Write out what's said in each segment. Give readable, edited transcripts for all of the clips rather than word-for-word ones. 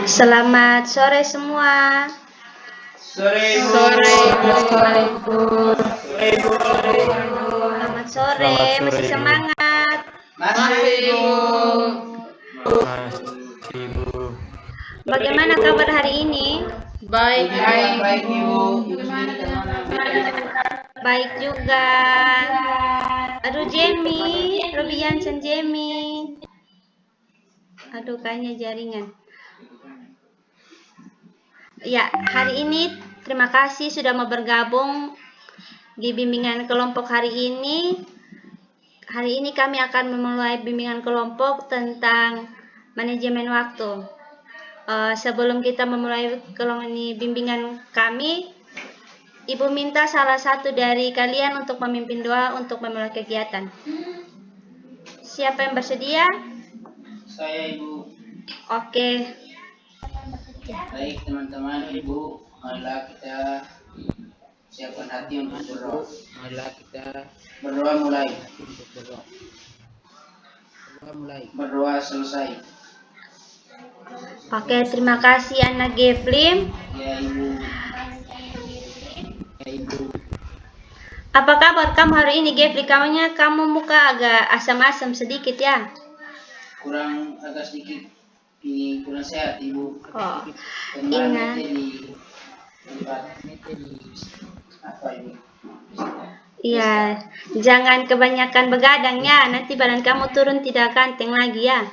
Selamat sore semua. Sore Ibu. Selamat sore, masih semangat? Masih Ibu. Bagaimana kabar hari ini? Baik Ibu. Baik juga. Aduh Jamie, Robi Jansen Jamie. Aduh kayaknya jaringan. Ya, hari ini terima kasih sudah mau bergabung di bimbingan kelompok hari ini. Hari ini kami akan memulai bimbingan kelompok tentang manajemen waktu. Sebelum kita memulai bimbingan kami, Ibu minta salah satu dari kalian untuk memimpin doa untuk memulai kegiatan. Siapa yang bersedia? Saya Ibu. Oke. Baik teman-teman, Ibu, marilah kita siapkan hati untuk berdoa. Marilah kita berdoa mulai. Berdoa selesai. Oke, terima kasih anak Geflim. Ya Ibu. Apa kabar kamu hari ini, Gefli? Kamu muka agak asam-asam sedikit ya? Kurang agak sedikit ini kurang sehat Ibu. Oh, Ingat. Apa ini? Iya, jangan kebanyakan begadang ya, nanti badan kamu turun tidak ganteng lagi ya.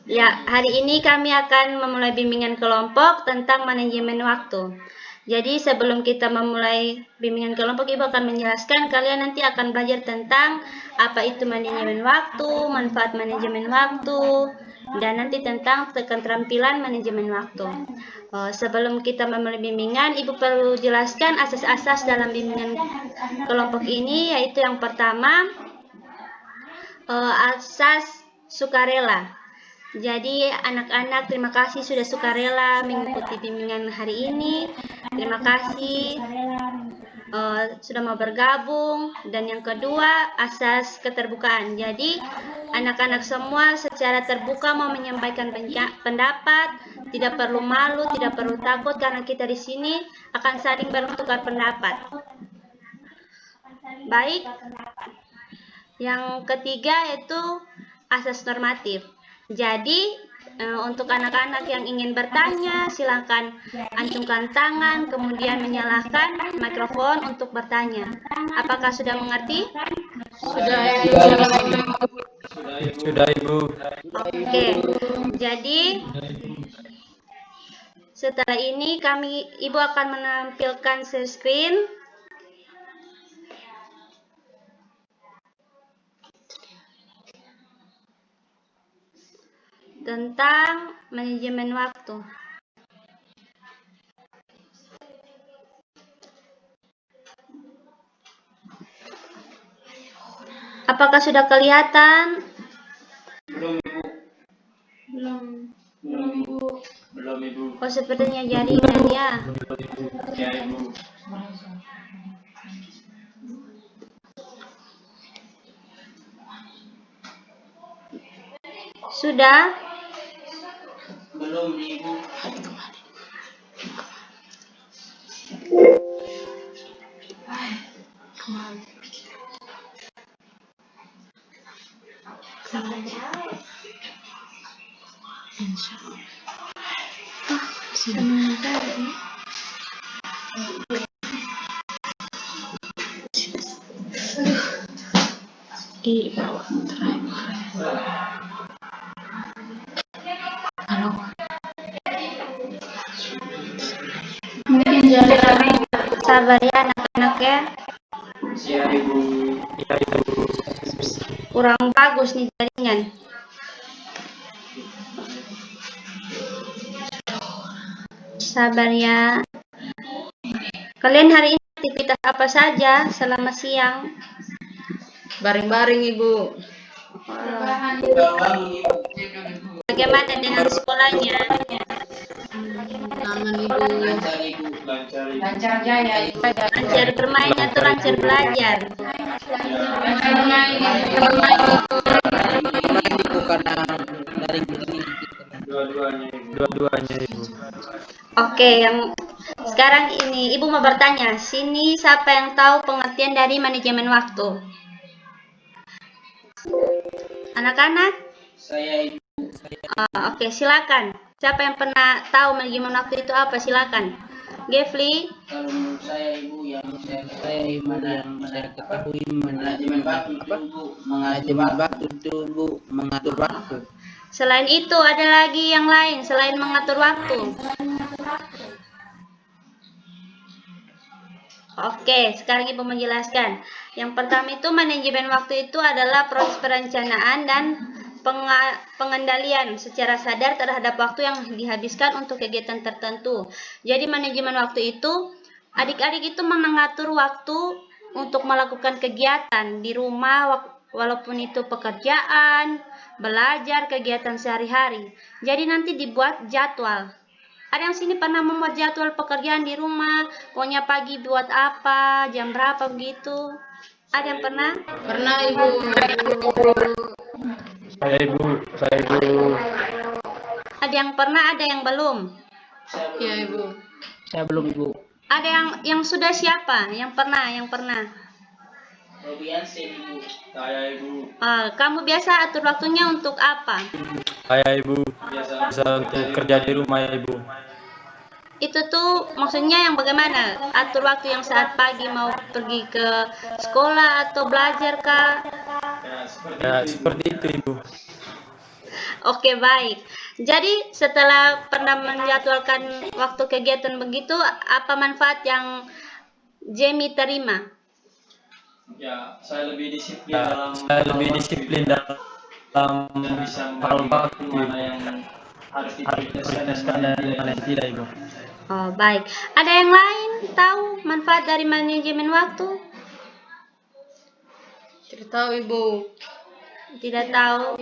Ya, hari ini kami akan memulai bimbingan kelompok tentang manajemen waktu. Jadi sebelum kita memulai bimbingan kelompok, Ibu akan menjelaskan, kalian nanti akan belajar tentang apa itu manajemen waktu, manfaat manajemen waktu, dan nanti tentang keterampilan manajemen waktu. Sebelum kita memulai bimbingan, Ibu perlu jelaskan asas-asas dalam bimbingan kelompok ini, yaitu yang pertama, asas sukarela. Jadi anak-anak terima kasih sudah sukarela mengikuti bimbingan hari ini. Terima kasih sudah mau bergabung. Dan yang kedua, asas keterbukaan. Jadi anak-anak semua secara terbuka mau menyampaikan pendapat, tidak perlu malu, tidak perlu takut, karena kita di sini akan saling bertukar pendapat. Baik. Yang ketiga yaitu asas normatif. Jadi untuk anak-anak yang ingin bertanya, silakan acungkan tangan, kemudian menyalakan mikrofon untuk bertanya. Apakah sudah mengerti? Sudah Ibu. Oke. Jadi setelah ini Ibu akan menampilkan share screen. Tentang manajemen waktu. Apakah sudah kelihatan? Belum Ibu. Belum Ibu. Belum Ibu. Oh, sepertinya jaringan ya. Ya Ibu. Sudah? Belum Ibu. Sabar ya anak-anak ya. Siap Ibu. Ya Ibu. Kurang bagus nih jaringan. Sabar ya. Kalian hari ini aktivitas apa saja selama siang? Baring-baring Ibu. Bagaimana dengan sekolahnya? Aman Ibu. Lancar Ibu. Lancar jaya. Lancar bermain atau lancar belajar? Lancar bermain. Ibu karena Ibu ini Dua-duanya Ibu. Oke, yang sekarang ini Ibu mau bertanya. Sini siapa yang tahu pengertian dari manajemen waktu? Anak-anak? saya Ibu. Oke, silakan. Siapa yang pernah tahu manajemen waktu itu apa? Silakan. Gefli? Kalau menurut saya Ibu yang saya ketahui manajemen waktu itu Bu mengatur waktu. Selain itu ada lagi yang lain selain mengatur waktu. Oke, sekarang Ibu menjelaskan. Yang pertama itu manajemen waktu itu adalah proses perencanaan dan pengendalian secara sadar terhadap waktu yang dihabiskan untuk kegiatan tertentu. Jadi manajemen waktu itu adik-adik itu mengatur waktu untuk melakukan kegiatan di rumah walaupun itu pekerjaan, belajar, kegiatan sehari-hari. Jadi nanti dibuat jadwal. Ada yang sini pernah membuat jadwal pekerjaan di rumah, pokoknya pagi buat apa, jam berapa begitu? Ada yang pernah? Pernah Ibu. Saya Ibu. Ada yang pernah, ada yang belum? Iya Ibu. Saya belum Ibu. Ada yang sudah siapa? Yang pernah? Robiansen Ibu. Saya Ibu. Kamu biasa atur waktunya untuk apa? Saya Ibu. Bisa untuk kerja di rumah ya Ibu. Itu tuh maksudnya yang bagaimana? Atur waktu yang saat pagi mau pergi ke sekolah atau belajar kah? Ya seperti itu Ibu. Oke, baik. Jadi setelah pernah menjadwalkan waktu kegiatan begitu, apa manfaat yang Jamie terima? Ya, saya lebih disiplin dalam bisa hal membagi waktu mana yang harus prioritaskan dan mana yang tidak Ibu. Oh, baik. Ada yang lain tahu manfaat dari manajemen waktu? Tidak tahu Ibu. Tidak tahu.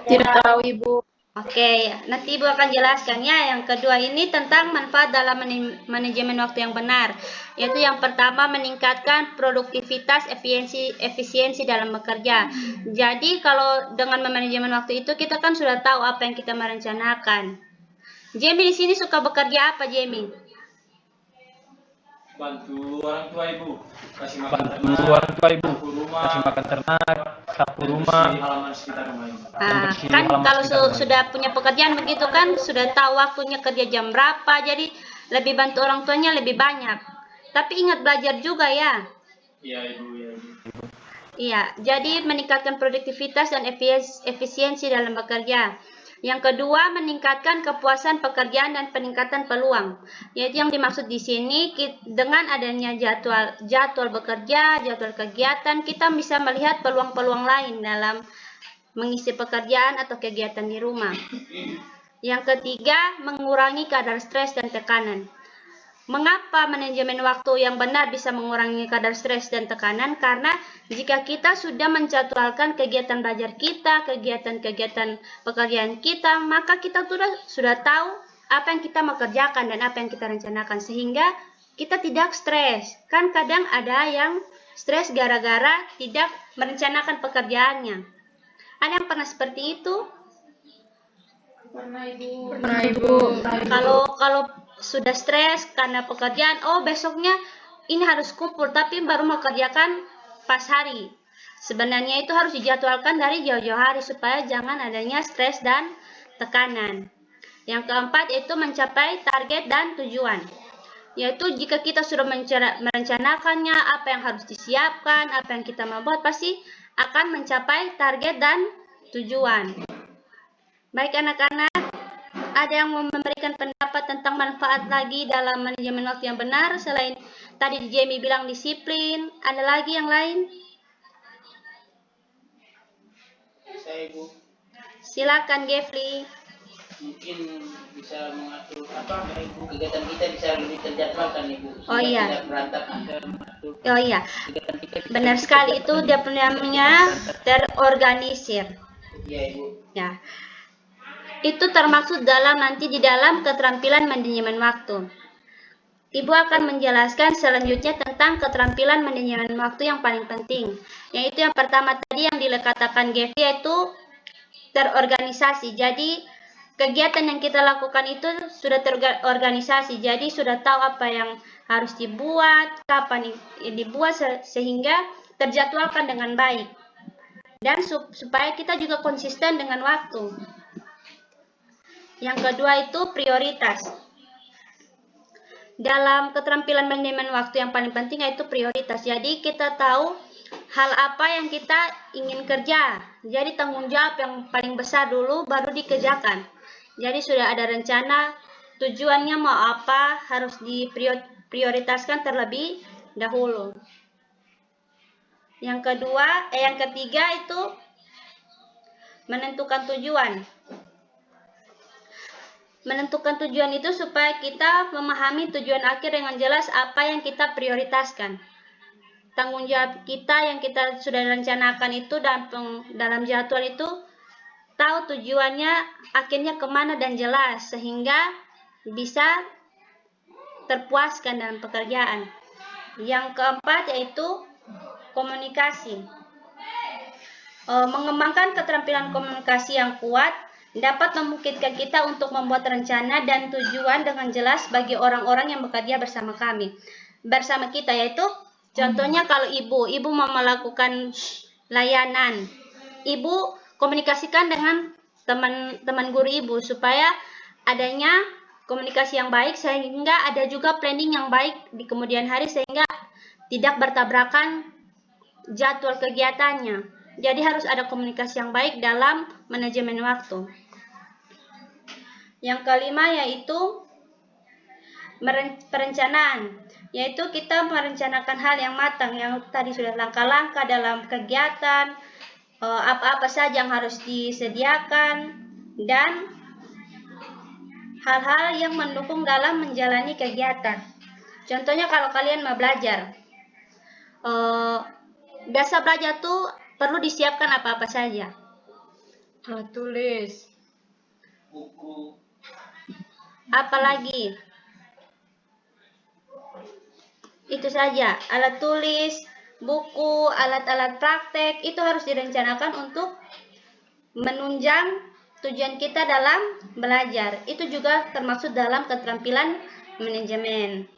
Tidak tahu Ibu. Oke, nanti Ibu akan jelaskan ya. Yang kedua ini tentang manfaat dalam manajemen waktu yang benar. Yaitu yang pertama meningkatkan produktivitas, efisiensi dalam bekerja. Jadi kalau dengan manajemen waktu itu kita kan sudah tahu apa yang kita merencanakan. Jamie di sini suka bekerja apa, Jamie? bantu orang tua Ibu, kasih makan Bantu ternak, orang tua Ibu. sapu rumah, Kasih makan ternak, sapu rumah. bersih halaman sekitar rumah Ibu. Kan kalau sudah punya pekerjaan begitu kan sudah tahu waktunya kerja jam berapa, jadi lebih bantu orang tuanya lebih banyak. Tapi ingat belajar juga ya. Iya Ibu, iya Ibu. Iya, jadi meningkatkan produktivitas dan efisiensi dalam bekerja. Yang kedua, meningkatkan kepuasan pekerjaan dan peningkatan peluang. Yaitu yang dimaksud di sini dengan adanya jadwal bekerja, jadwal kegiatan, kita bisa melihat peluang-peluang lain dalam mengisi pekerjaan atau kegiatan di rumah. Yang ketiga, mengurangi kadar stres dan tekanan. Mengapa manajemen waktu yang benar bisa mengurangi kadar stres dan tekanan? Karena jika kita sudah menjadwalkan kegiatan belajar kita, kegiatan-kegiatan pekerjaan kita, maka kita sudah tahu apa yang kita mau kerjakan dan apa yang kita rencanakan, sehingga kita tidak stres. Kan kadang ada yang stres gara-gara tidak merencanakan pekerjaannya. Ada yang pernah seperti itu? Pernah Ibu. Kalau sudah stres karena pekerjaan, besoknya ini harus kumpul, tapi baru mau kerjakan pas hari. Sebenarnya itu harus dijadwalkan dari jauh-jauh hari supaya jangan adanya stres dan tekanan. Yang keempat itu mencapai target dan tujuan. Yaitu jika kita sudah merencanakannya, apa yang harus disiapkan, apa yang kita mau buat, pasti akan mencapai target dan tujuan. Baik anak-anak, ada yang mau memberikan pendapat tentang manfaat lagi dalam manajemen waktu yang benar selain tadi Jamie bilang disiplin, ada lagi yang lain? Saya Ibu. Silakan Gefli. Mungkin bisa mengatur Ibu, kegiatan kita bisa lebih terjadwalkan Ibu. Oh iya. Tidak berantakan. Oh iya, Kegiatan kita bisa benar sekali, itu dia namanya terorganisir. Iya Ibu. Ya. Itu termaksud di dalam keterampilan manajemen waktu. Ibu akan menjelaskan selanjutnya tentang keterampilan manajemen waktu yang paling penting. Yaitu yang pertama tadi yang dikatakan Gefli, yaitu terorganisasi. Jadi kegiatan yang kita lakukan itu sudah terorganisasi. Jadi sudah tahu apa yang harus dibuat, kapan dibuat, sehingga terjadwalkan dengan baik. Dan supaya kita juga konsisten dengan waktu. Yang kedua itu prioritas. Dalam keterampilan manajemen waktu yang paling penting yaitu prioritas. Jadi kita tahu hal apa yang kita ingin kerja. Jadi tanggung jawab yang paling besar dulu baru dikerjakan. Jadi sudah ada rencana tujuannya mau apa, harus diprioritaskan terlebih dahulu. Yang ketiga itu menentukan tujuan. Menentukan tujuan itu supaya kita memahami tujuan akhir dengan jelas apa yang kita prioritaskan. Tanggung jawab kita yang kita sudah rencanakan itu dalam jadwal itu tahu tujuannya akhirnya kemana dan jelas sehingga bisa terpuaskan dalam pekerjaan. Yang keempat yaitu komunikasi. Mengembangkan keterampilan komunikasi yang kuat dapat memungkinkan kita untuk membuat rencana dan tujuan dengan jelas bagi orang-orang yang bekerja bersama kita, yaitu contohnya kalau ibu mau melakukan layanan, ibu komunikasikan dengan teman guru ibu supaya adanya komunikasi yang baik sehingga ada juga planning yang baik di kemudian hari sehingga tidak bertabrakan jadwal kegiatannya. Jadi harus ada komunikasi yang baik dalam manajemen waktu. Yang kelima yaitu perencanaan, yaitu kita merencanakan hal yang matang, yang tadi sudah langkah-langkah dalam kegiatan, apa-apa saja yang harus disediakan, dan hal-hal yang mendukung dalam menjalani kegiatan. Contohnya kalau kalian mau belajar, biasa belajar tuh perlu disiapkan apa-apa saja. Alat tulis, buku, Apalagi itu saja, alat tulis, buku, alat-alat praktek itu harus direncanakan untuk menunjang tujuan kita dalam belajar. Itu juga termasuk dalam keterampilan manajemen.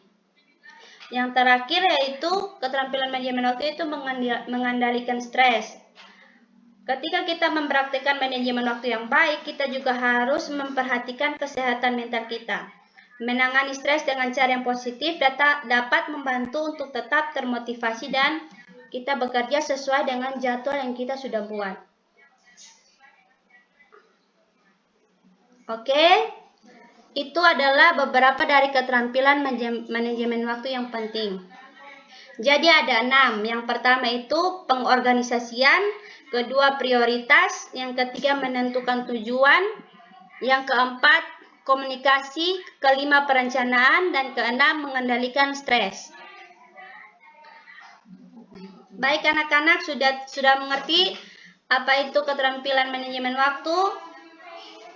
Yang terakhir yaitu keterampilan manajemen waktu itu mengendalikan stres. Ketika kita mempraktikkan manajemen waktu yang baik, kita juga harus memperhatikan kesehatan mental kita. Menangani stres dengan cara yang positif dapat membantu untuk tetap termotivasi dan kita bekerja sesuai dengan jadwal yang kita sudah buat. Oke, itu adalah beberapa dari keterampilan manajemen waktu yang penting. Jadi ada 6. Yang pertama itu pengorganisasian, kedua prioritas, yang ketiga menentukan tujuan, yang keempat komunikasi, kelima perencanaan, dan keenam mengendalikan stres. Baik anak-anak, sudah mengerti apa itu keterampilan manajemen waktu?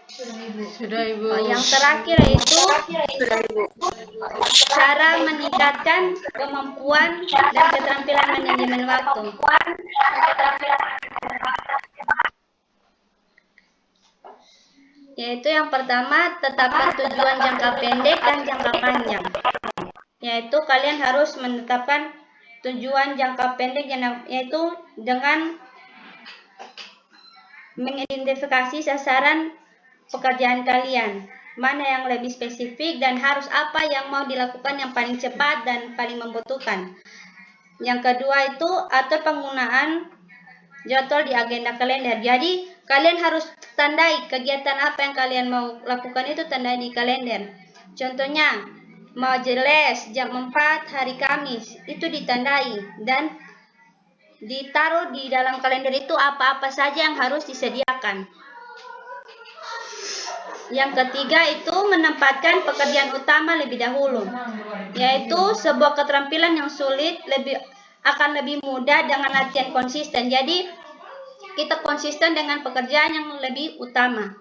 sudah Ibu. Yang terakhir yaitu cara meningkatkan kemampuan dan keterampilan manajemen waktu. Yaitu yang pertama, tetapkan tujuan jangka pendek dan jangka panjang. Yaitu kalian harus menetapkan tujuan jangka pendek yaitu dengan mengidentifikasi sasaran pekerjaan kalian, mana yang lebih spesifik dan harus apa yang mau dilakukan yang paling cepat dan paling membutuhkan. Yang kedua itu atur penggunaan jadwal di agenda kalender. Jadi kalian harus tandai kegiatan apa yang kalian mau lakukan itu tandai di kalender. Contohnya mau les jam 4 hari Kamis itu ditandai dan ditaruh di dalam kalender itu apa-apa saja yang harus disediakan. Yang ketiga itu menempatkan pekerjaan utama lebih dahulu, yaitu sebuah keterampilan yang sulit akan lebih mudah dengan latihan konsisten. Jadi kita konsisten dengan pekerjaan yang lebih utama.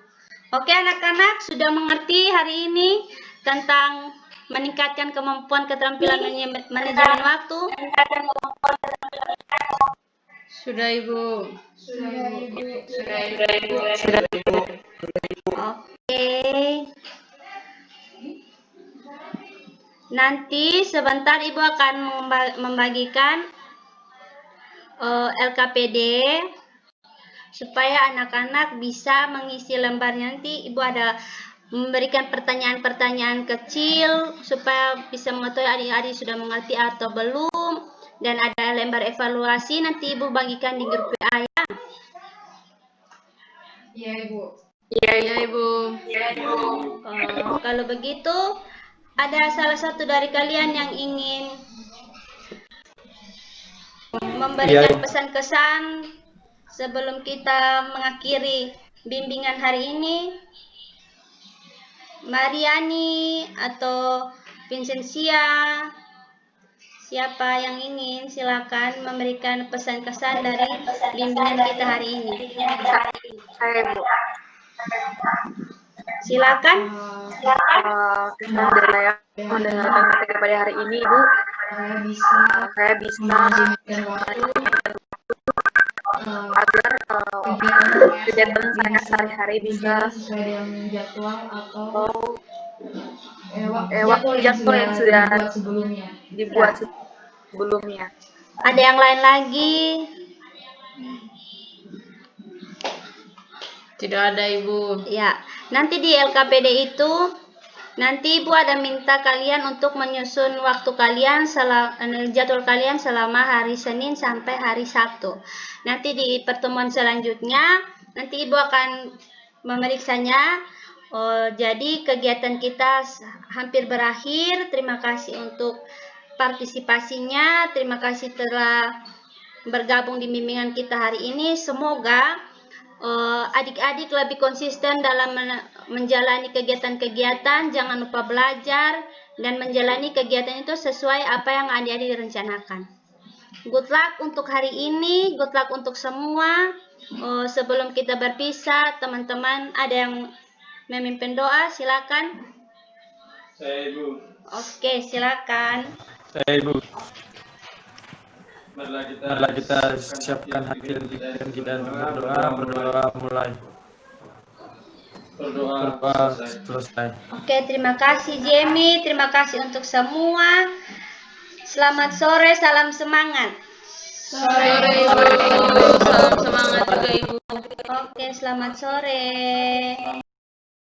Oke anak-anak, sudah mengerti hari ini tentang meningkatkan kemampuan keterampilan manajemen waktu? Sudah Ibu. Oke. Nanti sebentar Ibu akan membagikan LKPD supaya anak-anak bisa mengisi lembarnya. Nanti Ibu ada memberikan pertanyaan-pertanyaan kecil supaya bisa mengetahui adik-adik sudah mengerti atau belum, dan ada lembar evaluasi nanti Ibu bagikan di grup WA ya. Iya Ibu. Kalau begitu ada salah satu dari kalian yang ingin memberikan pesan-kesan sebelum kita mengakhiri bimbingan hari ini? Mariani atau Vincentia, siapa yang ingin? Silakan memberikan pesan-kesan dari bimbingan kita hari ini. Saya Bu. Silakan. Kesan dari saya mendengarkan materi pada hari ini, Bu. Saya bisa agar kegiatan saya sehari-hari bisa Sesuai dengan jadwal atau jadwal yang sudah dibuat sebelumnya. dibuat sebelumnya. Ada yang lain lagi? Tidak ada Ibu. Ya, nanti di LKPD itu nanti Ibu ada minta kalian untuk menyusun waktu kalian jadwal kalian selama hari Senin sampai hari Sabtu. Nanti di pertemuan selanjutnya nanti Ibu akan memeriksanya. Jadi kegiatan kita hampir berakhir. Terima kasih untuk partisipasinya. Terima kasih telah bergabung di bimbingan kita hari ini. Semoga adik-adik lebih konsisten dalam menjalani kegiatan-kegiatan, jangan lupa belajar dan menjalani kegiatan itu sesuai apa yang adik-adik rencanakan. Good luck untuk hari ini, good luck untuk semua. Sebelum kita berpisah, teman-teman ada yang memimpin doa, silakan. Saya Ibu. Oke, silakan. Ibu, Marilah kita siapkan hati dan pikiran kita berdoa mulai. Berdoa selesai. Oke, terima kasih Jamie, terima kasih untuk semua. Selamat sore, salam semangat. Sore Ibu. Salam semangat juga Ibu. Oke, selamat sore.